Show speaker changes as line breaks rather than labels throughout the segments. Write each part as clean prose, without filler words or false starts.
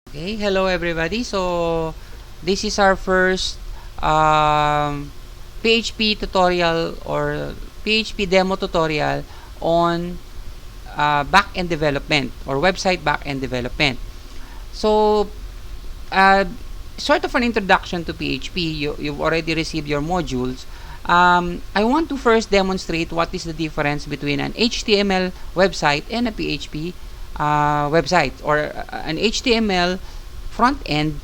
Okay, hello everybody. So this is our first PHP tutorial or PHP demo tutorial on backend development or website backend development. So uh, sort of an introduction to PHP. You've already received your modules. I want to first demonstrate what is the difference between an HTML website and a PHP website, or an HTML front end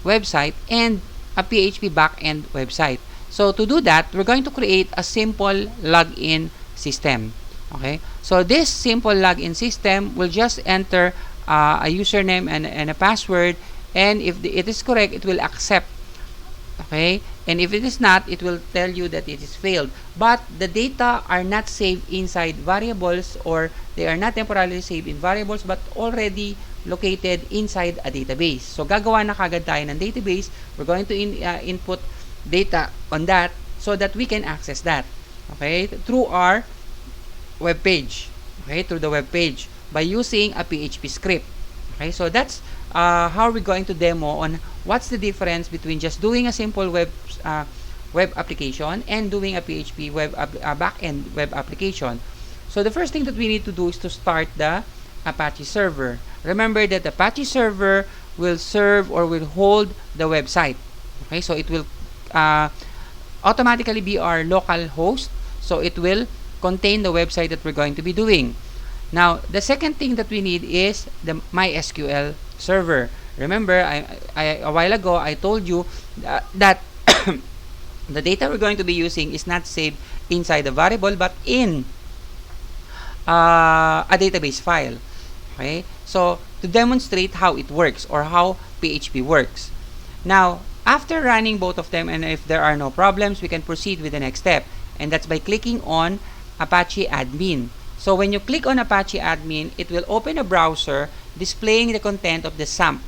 website and a PHP backend website. So to do that, we're going to create a simple login system. Okay, so this simple login system will just enter a username and a password, and if it is correct, it will accept. Okay, and if it is not, it will tell you that it is failed. But the data are not saved inside variables, or they are not temporarily saved in variables but already located inside a database. So gagawa na kagad tayo ng database. We're going to input data on that so that we can access that, okay, through our web page, okay, through the web page by using a PHP script. Okay, so that's how we're going to demo on what's the difference between just doing a simple web application and doing a PHP backend web application. So the first thing that we need to do is to start the Apache server. Remember that Apache server will serve or will hold the website. Okay, so it will automatically be our local host. So it will contain the website that we're going to be doing. Now, the second thing that we need is the MySQL server. Remember, a while ago, I told you that the data we're going to be using is not saved inside the variable, but in a database file. Okay? So, to demonstrate how it works or how PHP works. Now, after running both of them, and if there are no problems, we can proceed with the next step. And that's by clicking on Apache Admin. So when you click on Apache Admin, it will open a browser displaying the content of the SAMP.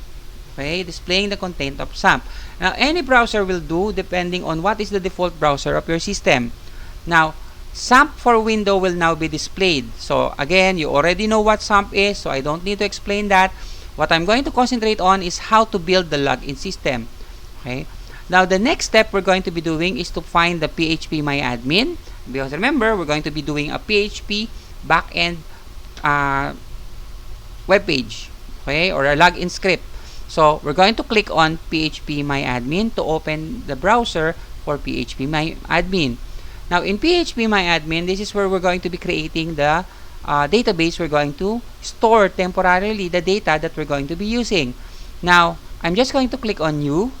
Okay, displaying the content of SAMP. Now, any browser will do depending on what is the default browser of your system. Now, SAMP for window will now be displayed. So again, you already know what SAMP is, so I don't need to explain that. What I'm going to concentrate on is how to build the login system. Okay. Now, the next step we're going to be doing is to find the PHP MyAdmin, because remember, we're going to be doing a PHP backend web page, okay, or a login script. So we're going to click on PHP MyAdmin to open the browser for PHP MyAdmin. Now, in PHP MyAdmin, this is where we're going to be creating the database. We're going to store temporarily the data that we're going to be using. Now, I'm just going to click on New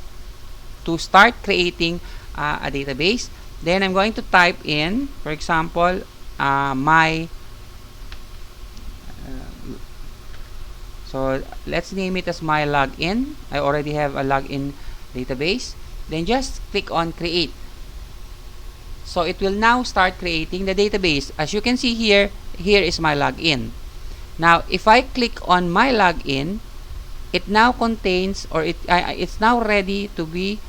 to start creating a database. Then I'm going to type in, for example, so let's name it as my login. I already have a login database. Then just click on create. So it will now start creating the database. As you can see here, here is my login. Now, if I click on my login, it now contains, or it's now ready to be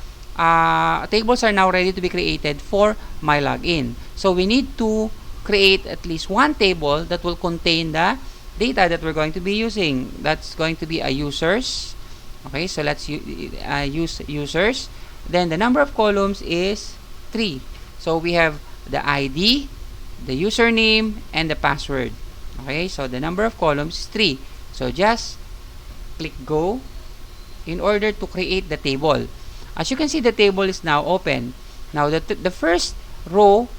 tables are now ready to be created for my login. So we need to create at least one table that will contain the data that we're going to be using. That's going to be a users. Okay, so let's use users. Then the number of columns is 3. So we have the ID, the username, and the password. Okay, so the number of columns is 3. So just click go in order to create the table. As you can see, the table is now open. Now, the first row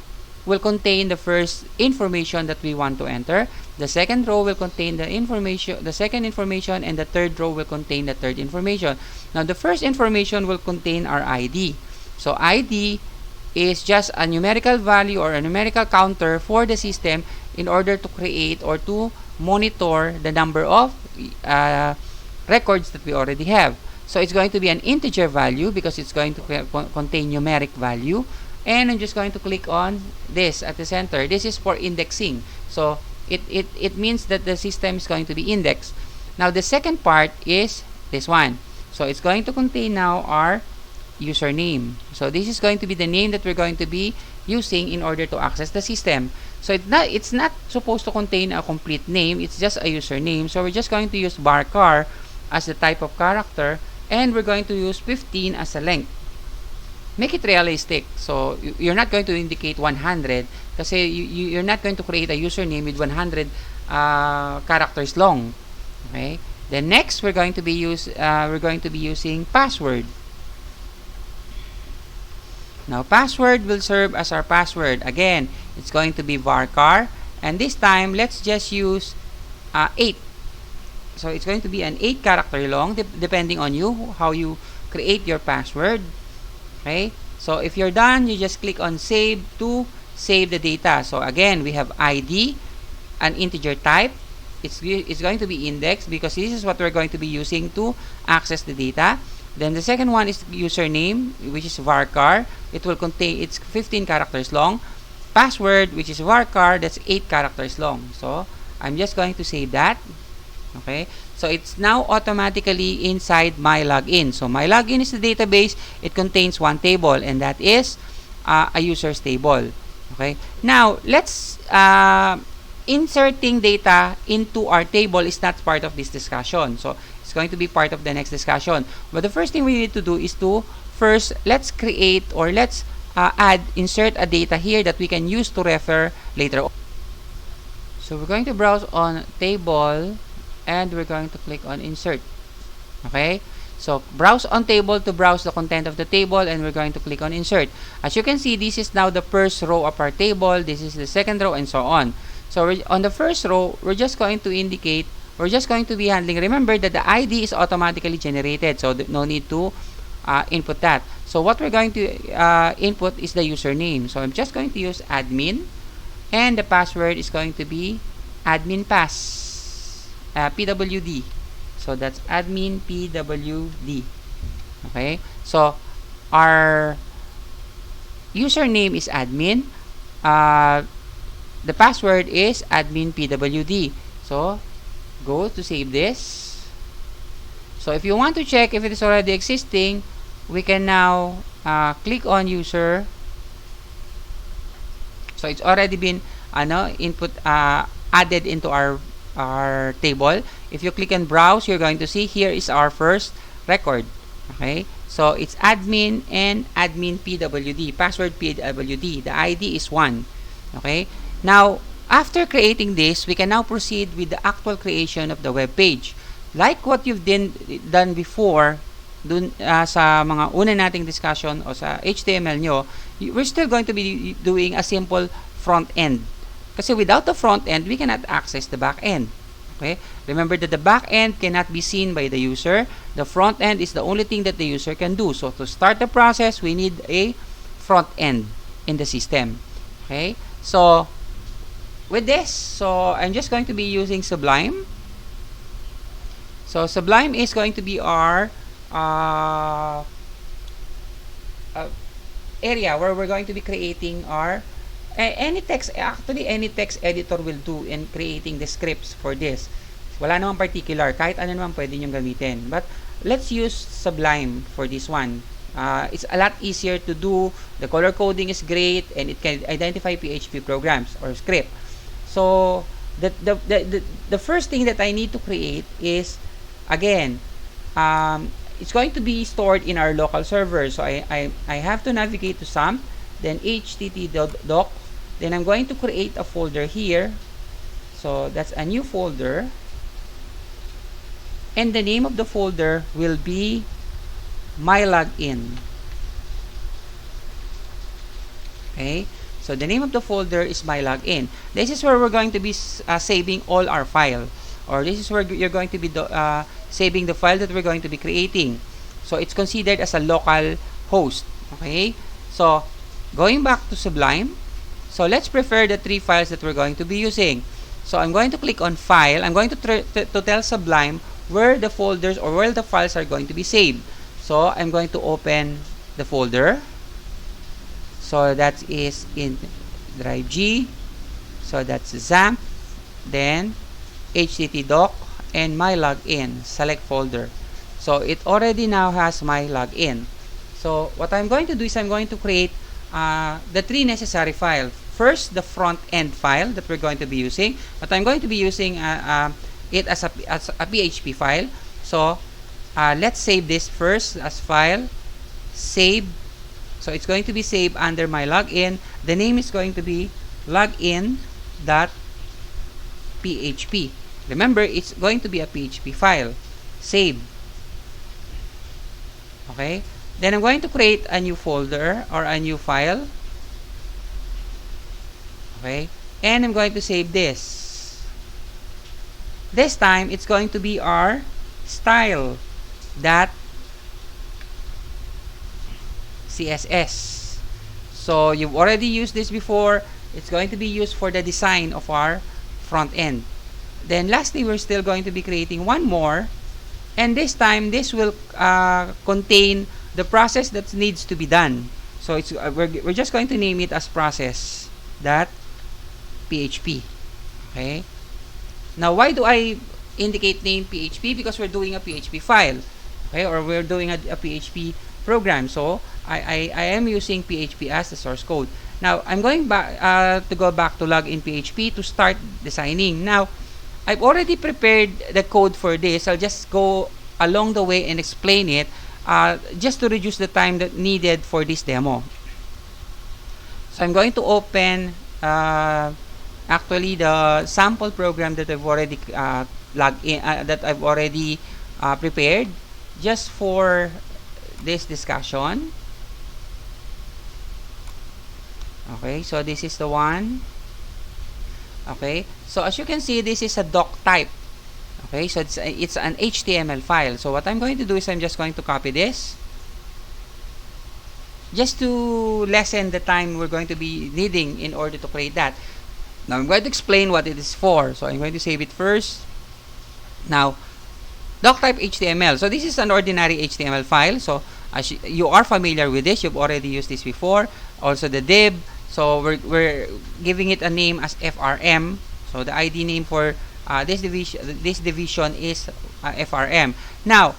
will contain the first information that we want to enter. The second row will contain the second information, and the third row will contain the third information. Now, the first information will contain our ID. So, ID is just a numerical value or a numerical counter for the system in order to create or to monitor the number of records that we already have. So it's going to be an integer value because it's going to contain numeric value. And I'm just going to click on this at the center. This is for indexing. So it means that the system is going to be indexed. Now the second part is this one. So it's going to contain now our username. So this is going to be the name that we're going to be using in order to access the system. So it's not supposed to contain a complete name. It's just a username. So we're just going to use varchar as the type of character, and we're going to use 15 as a length. Make it realistic. So you're not going to indicate 100 kasi you're not going to create a username with 100 characters long. Okay? Then next we're going to be using password. Now password will serve as our password. Again, it's going to be varchar, and this time let's just use 8. So it's going to be an 8 character long, depending on you how you create your password. Okay, so if you're done, you just click on save to save the data. So again, we have ID, an integer type. It's going to be indexed because this is what we're going to be using to access the data. Then the second one is username, which is varchar. It will contain, it's 15 characters long. Password, which is varchar, that's 8 characters long. So I'm just going to save that. Okay, so it's now automatically inside my login. So my login is the database. It contains one table, and that is a users table. Okay, now let's inserting data into our table is not part of this discussion. So it's going to be part of the next discussion. But the first thing we need to do is to first let's create or let's insert a data here that we can use to refer later on. So we're going to browse on table, and we're going to click on insert. Okay, so browse on table to browse the content of the table, and we're going to click on insert. As you can see, this is now the first row of our table, this is the second row, and so on. So on the first row, we're just going to indicate, we're just going to be handling, remember that the ID is automatically generated, so no need to input that. So what we're going to input is the username. So I'm just going to use admin, and the password is going to be admin pass. PWD. So that's admin PWD. Okay, so our username is admin, the password is admin PWD. So go to save this. So if you want to check if it is already existing, we can now click on user. So it's already been input added into our table. If you click on browse, you're going to see here is our first record. Okay, so it's admin and admin PWD, password PWD. The ID is 1. Okay, now after creating this, we can now proceed with the actual creation of the web page. Like what you've done before dun sa mga una nating discussion o sa HTML nyo, we're still going to be doing a simple front end. Kasi without the front end, we cannot access the back end. Okay? Remember that the back end cannot be seen by the user. The front end is the only thing that the user can do. So to start the process, we need a front end in the system. Okay? So with this, so I'm just going to be using Sublime. So Sublime is going to be our area where we're going to be creating our any text editor will do in creating the scripts for this. Wala namang particular, kahit ano naman pwede nyo gamitin. But let's use Sublime for this one. It's a lot easier to do. The color coding is great, and it can identify PHP programs or script. So the first thing that I need to create is, again, it's going to be stored in our local server. So I have to navigate to SAMP, then http://doc. Then I'm going to create a folder here. So that's a new folder. And the name of the folder will be my login. Okay. So the name of the folder is my login. This is where we're going to be saving all our file. Or this is where you're going to be saving the file that we're going to be creating. So it's considered as a local host. Okay. So going back to Sublime. So let's prefer the 3 files that we're going to be using. So I'm going to click on File. I'm going to tell Sublime where the folders or where the files are going to be saved. So I'm going to open the folder. So that is in Drive G. So that's XAMPP. Then http://doc and my login. Select folder. So it already now has my login. So what I'm going to do is I'm going to create the 3 necessary files. First, the front end file that we're going to be using, but I'm going to be using it as a PHP file. So let's save this first as file, save. So it's going to be saved under my login. The name is going to be login.php. Remember, it's going to be a PHP file. Save. Okay. Then I'm going to create a new folder or a new file. Okay. And I'm going to save this. This time, it's going to be our style.css. So you've already used this before. It's going to be used for the design of our front end. Then lastly, we're still going to be creating one more. And this time, this will contain the process that needs to be done. So it's we're just going to name it as process.php. Okay. Now, why do I indicate name PHP? Because we're doing a PHP file, okay, or we're doing a PHP program. So I am using PHP as the source code. Now I'm going back to go back to login PHP to start designing. Now I've already prepared the code for this. I'll just go along the way and explain it, just to reduce the time that needed for this demo. So I'm going to open actually the sample program that I've already logged in, that I've already prepared just for this discussion. Okay, so this is the one. Okay, so as you can see, this is a doc type. Okay, so it's an HTML file. So what I'm going to do is I'm just going to copy this, just to lessen the time we're going to be needing in order to create that. Now I'm going to explain what it is for. So I'm going to save it first. Now, doc type HTML. So this is an ordinary HTML file. So as you are familiar with this, you've already used this before. Also the div. So we're giving it a name as FRM. So the ID name for this division is FRM. Now,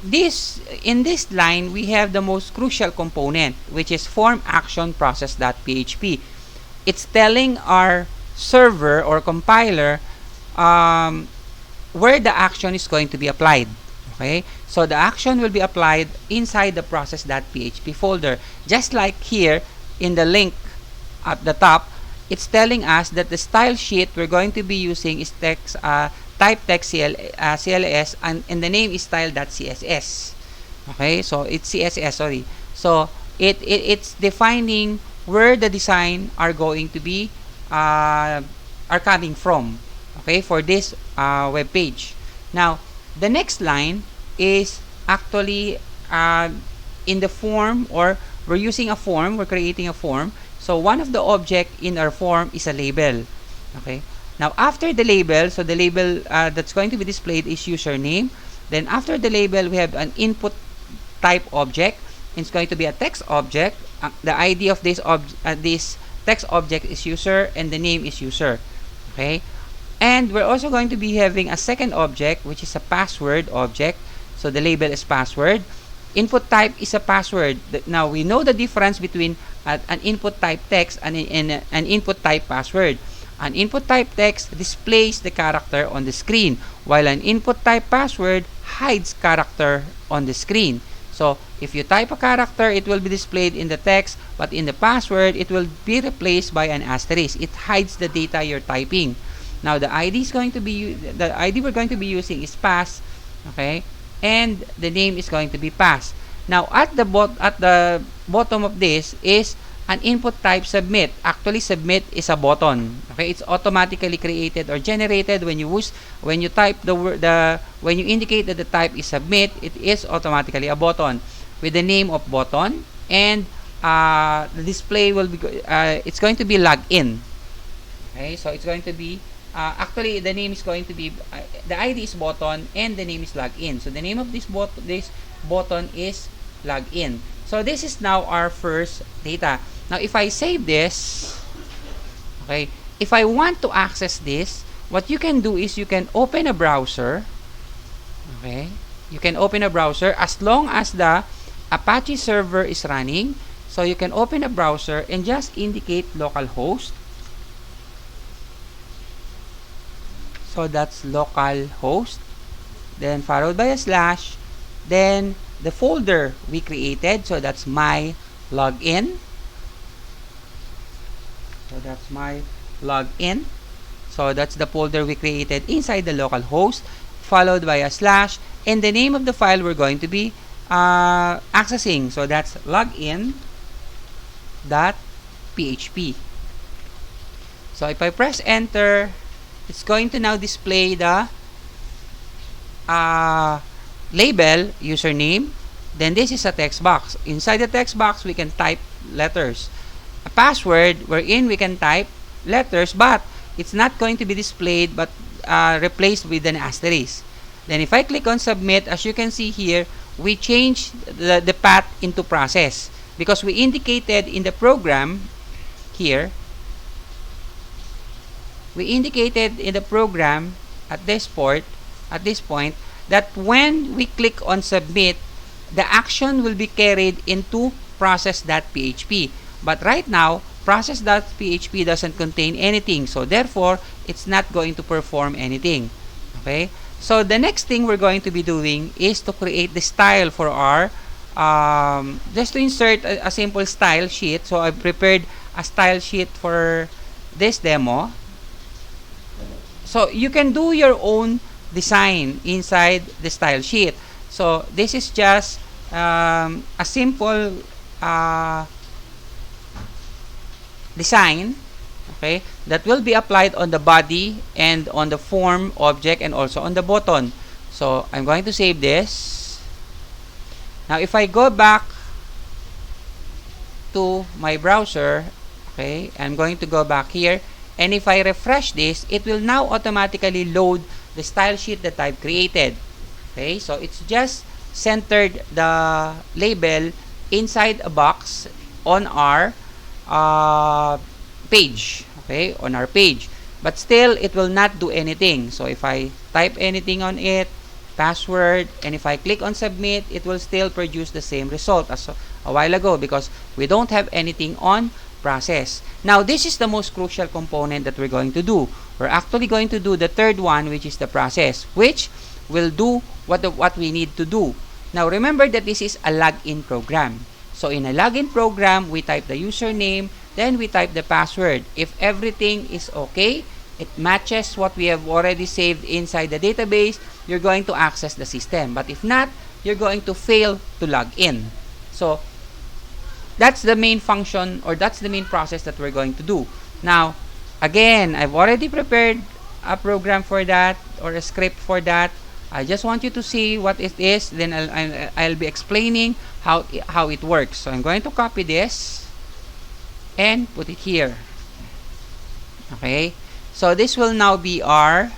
in this line, we have the most crucial component, which is form action process.php. It's telling our server or compiler where the action is going to be applied. Okay, so the action will be applied inside the process.php folder. Just like here in the link at the top, it's telling us that the style sheet we're going to be using is text type text CLS, and the name is style.css. Okay, so it's CSS, sorry. So it's defining where the design are going to be are coming from, okay, for this web page. Now the next line is actually in the form, or we're using a form, we're creating a form. So one of the object in our form is a label. Okay, now after the label, so the label that's going to be displayed is username. Then after the label, we have an input type object. It's going to be a text object. The ID of this text object is user, and the name is user. Okay, and we're also going to be having a second object, which is a password object. So the label is password. Input type is a password. Now we know the difference between an input type text and an input type password. An input type text displays the character on the screen, while an input type password hides character on the screen. So if you type a character, it will be displayed in the text, but in the password, it will be replaced by an asterisk. It hides the data you're typing. Now the ID we're going to be using is pass, okay, and the name is going to be pass. Now at the bottom of this is an input type submit. Actually, submit is a button. Okay, it's automatically created or generated when you type the word, when you indicate that the type is submit, it is automatically a button with the name of button, and the display will be it's going to be login. Okay, so it's going to be actually the name is going to be the ID is button and the name is login. So the name of this button is login. So this is now our first data. Now if I save this, okay, if I want to access this, what you can do is you can open a browser. Okay, you can open a browser as long as the Apache server is running. So you can open a browser and just indicate localhost. So that's localhost, then followed by a slash, then the folder we created, so that's my login. So that's my login. So that's the folder we created inside the local host, followed by a slash, and the name of the file we're going to be accessing. So that's login.php. So if I press enter, it's going to now display the label username. Then this is a text box. Inside the text box, we can type letters. A password wherein we can type letters, but it's not going to be displayed but replaced with an asterisk. Then if I click on submit, as you can see here, we change the path into process because we indicated in the program here, at this point that when we click on submit, the action will be carried into process.php. But right now, process.php doesn't contain anything, so therefore it's not going to perform anything. Okay, so the next thing we're going to be doing is to create the style for our just to insert a simple style sheet. So I prepared a style sheet for this demo. So you can do your own design inside the style sheet. So this is just a simple design, okay, that will be applied on the body and on the form object and also on the button. So I'm going to save this. Now if I go back to my browser, okay, I'm going to go back here, and if I refresh this, it will now automatically load the style sheet that I've created. Okay, so it's just centered the label inside a box on our page, okay, on our page, but still it will not do anything. So if I type anything on it, password, and if I click on submit, it will still produce the same result as a while ago because we don't have anything on process. Now this is the most crucial component that we're going to do. We're actually going to do the third one, which is the process, which will do what we need to do. Now remember that this is a login program. So in a login program, we type the username, then we type the password. If everything is okay, it matches what we have already saved inside the database, you're going to access the system. But if not, you're going to fail to log in. So that's the main function, or that's the main process that we're going to do. Now, again, I've already prepared a program for that, or a script for that. I just want you to see what it is, then I'll be explaining how it works. So I'm going to copy this and put it here. Okay, so this will now be our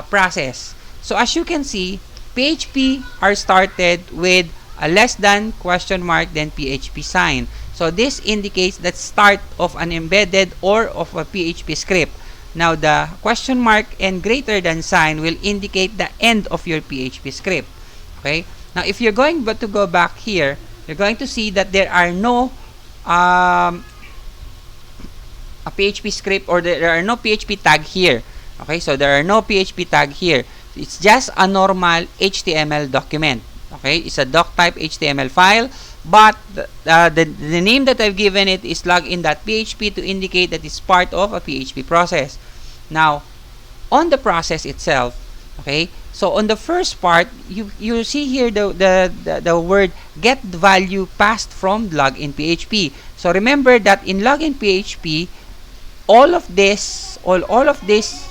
process. So as you can see, PHP are started with a less than question mark then PHP sign. So this indicates the start of an embedded or of a PHP script. Now the question mark and greater than sign will indicate the end of your PHP script. Okay, now if you're going to go back here, you're going to see that there are no a PHP script, or there are no PHP tag here. Okay, so there are no PHP tag here. It's just a normal HTML document. Okay, it's a doc type HTML file, but the name that I've given it is login.php to indicate that it's part of a PHP process. Now, on the process itself, okay, so on the first part, you see here the word get value passed from login.php. So remember that in login.php, all of this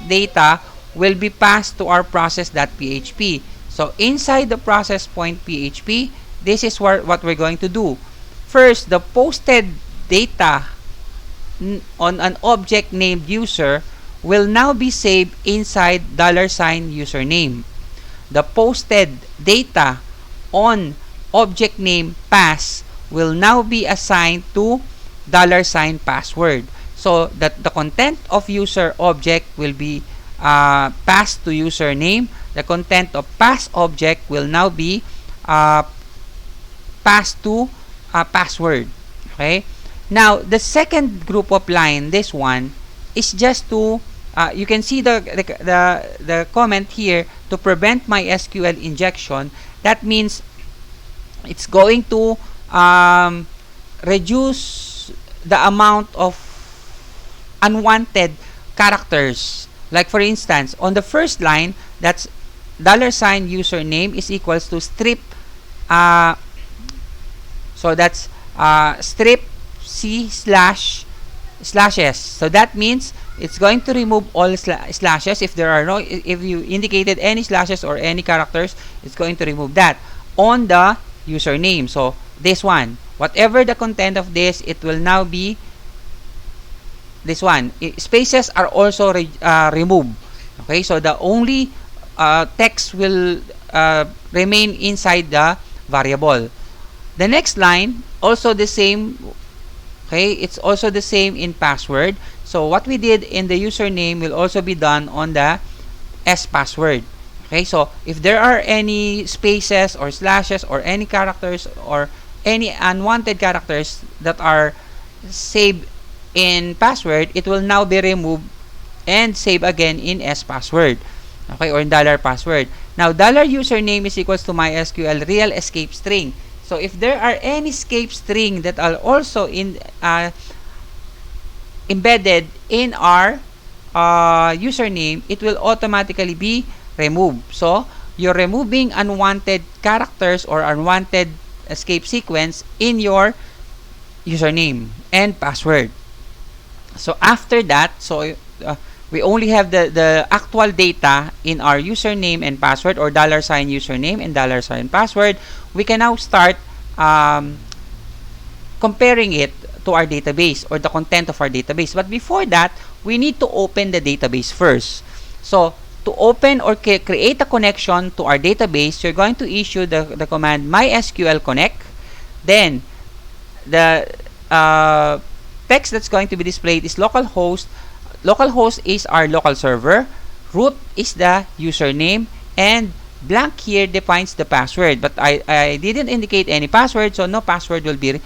data will be passed to our process.php. So inside the process.php, this is what we're going to do. First, the posted data on an object named user will now be saved inside $username. The posted data on object name pass will now be assigned to $password. So that the content of user object will be passed to username. The content of pass object will now be passed to password. Okay. Now the second group of line, this one, is just to you can see the comment here, to prevent MySQL injection. That means it's going to reduce the amount of unwanted characters. Like for instance, on the first line, that's $username is equals to strip, so that's strip C slash slashes. So that means it's going to remove all slashes. If there are no, if you indicated any slashes or any characters, it's going to remove that on the username. So this one, whatever the content of this, it will now be this one. Spaces are also removed. Okay, so the only text will remain inside the variable. The next line, also the same. Okay, it's also the same in password. So what we did in the username will also be done on the S password. Okay, so if there are any spaces or slashes or any characters or any unwanted characters that are saved in password, it will now be removed and saved again in S password. Okay, or in $password. Now, $username is equals to MySQL real escape string. So if there are any escape string that are also embedded in our username, it will automatically be removed. So you're removing unwanted characters or unwanted escape sequence in your username and password. So after that, we only have the actual data in our username and password, or $username and $password. We can now start comparing it to our database or the content of our database. But before that, we need to open the database first. So to open or create a connection to our database, you're going to issue the command mysql connect. Then the text that's going to be displayed is localhost. Localhost is our local server. Root is the username, and blank here defines the password. But I didn't indicate any password, so no password will be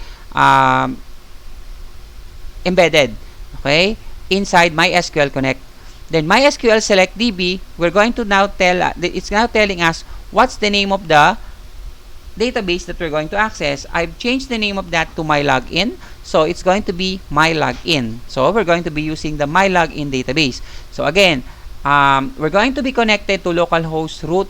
embedded, okay, inside MySQL Connect. Then MySQL select DB, we're going to now it's now telling us what's the name of the database that we're going to access. I've changed the name of that to MyLogin, so it's going to be MyLogin. So we're going to be using the MyLogin database. So again, we're going to be connected to localhost root.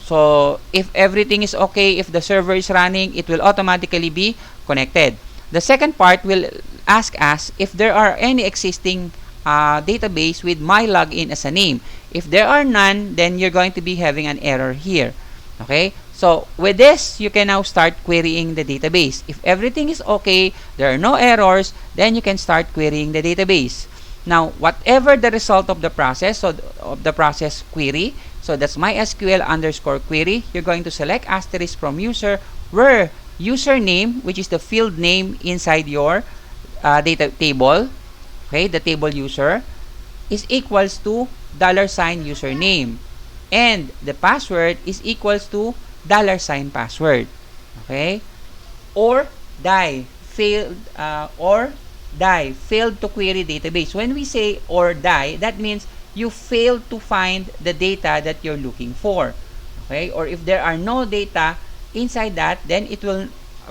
So if everything is okay, if the server is running, it will automatically be connected. The second part will ask us if there are any existing database with MyLogin as a name. If there are none, then you're going to be having an error here. Okay, so with this, you can now start querying the database. If everything is okay, there are no errors, then you can start querying the database. Now, whatever the result of the process, so of the process query, so that's MySQL underscore query, you're going to select asterisk from user, where username, which is the field name inside your data table, okay, the table user, is equals to $username, and the password is equals to $password, okay, or failed to query database. When we say or die, that means you failed to find the data that you're looking for, okay, or if there are no data inside that, then it will,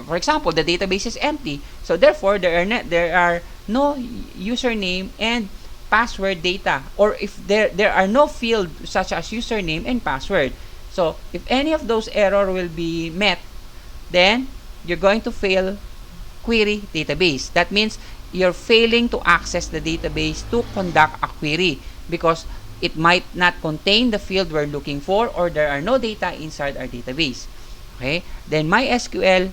for example, the database is empty, so therefore there are no username and password data, or if there are no field such as username and password. So if any of those error will be met, then you're going to fail query database. That means you're failing to access the database to conduct a query because it might not contain the field we're looking for, or there are no data inside our database. Okay, then MySQL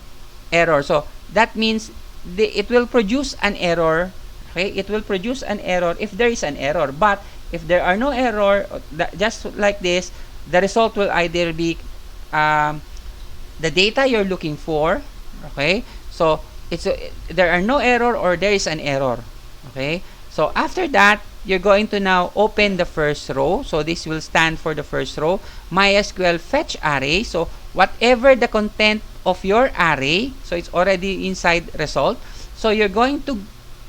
error. So that means it will produce an error. Okay, it will produce an error if there is an error. But if there are no error, just like this, the result will either be the data you're looking for. Okay, so there are no error or there is an error. Okay, so after that, you're going to now open the first row. So this will stand for the first row. MySQL fetch array. So whatever the content of your array, so it's already inside result. So you're going to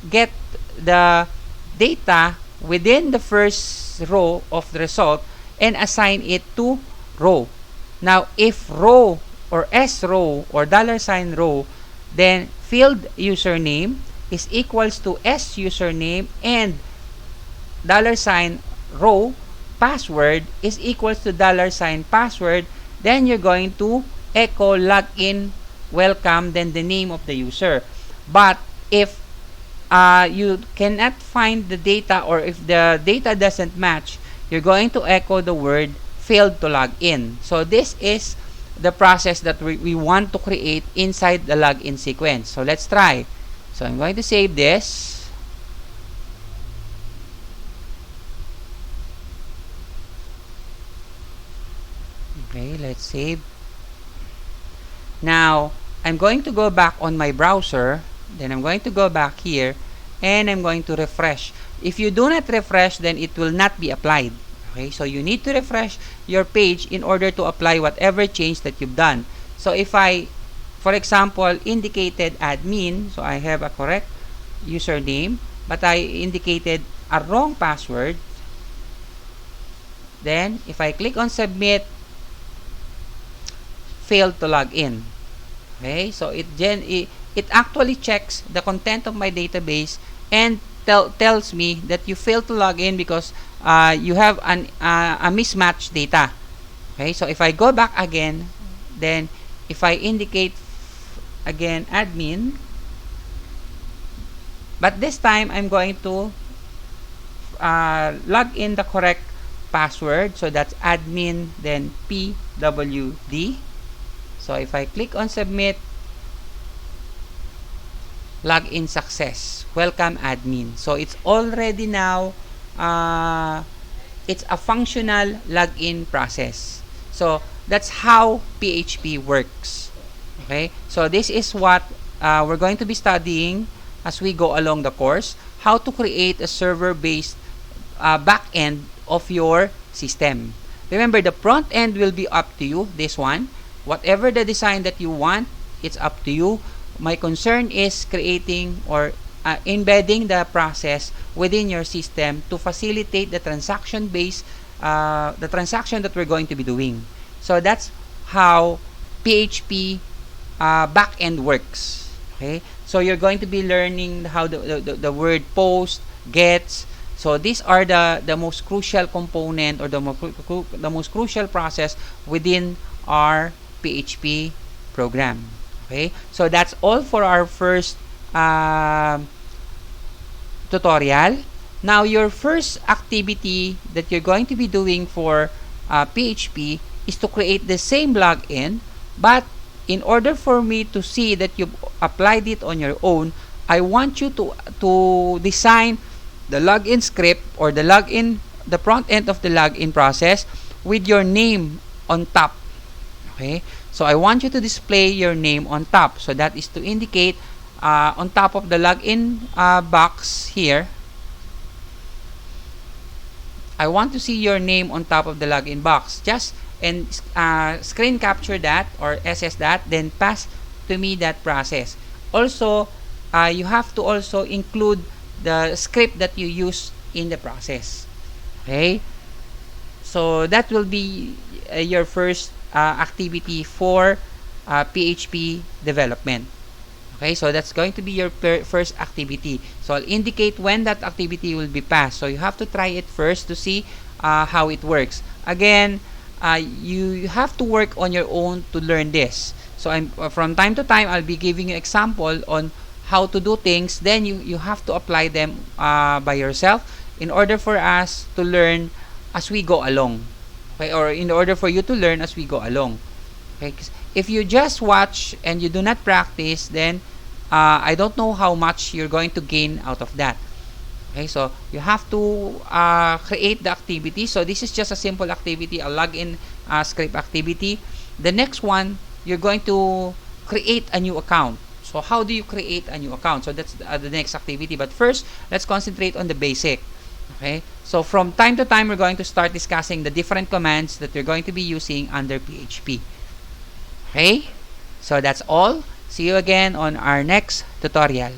get the data within the first row of the result and assign it to row. Now, if row or S row or $ row, then field username is equals to S username and $row password is equals to $password, then you're going to echo login welcome, then the name of the user. But if you cannot find the data, or if the data doesn't match, you're going to echo the word failed to log in. So this is the process that we want to create inside the login sequence. So let's try. So I'm going to save this. Okay, let's save. Now, I'm going to go back on my browser. Then I'm going to go back here and I'm going to refresh. If you do not refresh, then it will not be applied. Okay, so you need to refresh your page in order to apply whatever change that you've done. So if I, for example, indicated admin, so I have a correct username, but I indicated a wrong password, then if I click on submit, failed to log in. Okay, so it actually checks the content of my database and tells me that you failed to log in because you have a mismatched data. Okay, so if I go back again, then if I indicate again admin, but this time I'm going to log in the correct password. So that's admin, then pwd. So if I click on submit, login success, welcome admin. So it's already now it's a functional login process. So that's how PHP works. Okay, so this is what we're going to be studying as we go along the course, how to create a server-based backend of your system. Remember, the front end will be up to you, this one. Whatever the design that you want, it's up to you. My concern is creating or embedding the process within your system to facilitate the transaction base, the transaction that we're going to be doing. So that's how PHP backend works. Okay, so you're going to be learning how the word post, gets. So these are the most crucial component, or the most crucial process within our PHP program. Okay, so that's all for our first tutorial. Now, your first activity that you're going to be doing for PHP is to create the same login, but in order for me to see that you've applied it on your own, I want you to design the login script, or the front end of the login process with your name on top. Okay, so I want you to display your name on top. So that is to indicate on top of the login box here. I want to see your name on top of the login box. Just and screen capture that or SS that, then pass to me that process. Also, you have to also include the script that you use in the process. Okay, so that will be your first activity for PHP development. Okay, so that's going to be your first activity. So I'll indicate when that activity will be passed. So you have to try it first to see how it works. Again, you have to work on your own to learn this. So from time to time, I'll be giving you example on how to do things. Then you have to apply them by yourself in order for us to learn as we go along. Okay, or in order for you to learn as we go along. Okay, if you just watch and you do not practice, then I don't know how much you're going to gain out of that. Okay, so you have to create the activity. So this is just a simple activity, a login script activity. The next one, you're going to create a new account. So how do you create a new account? So that's the next activity. But first, let's concentrate on the basic. Okay, so from time to time, we're going to start discussing the different commands that you're going to be using under PHP. Okay, so that's all. See you again on our next tutorial.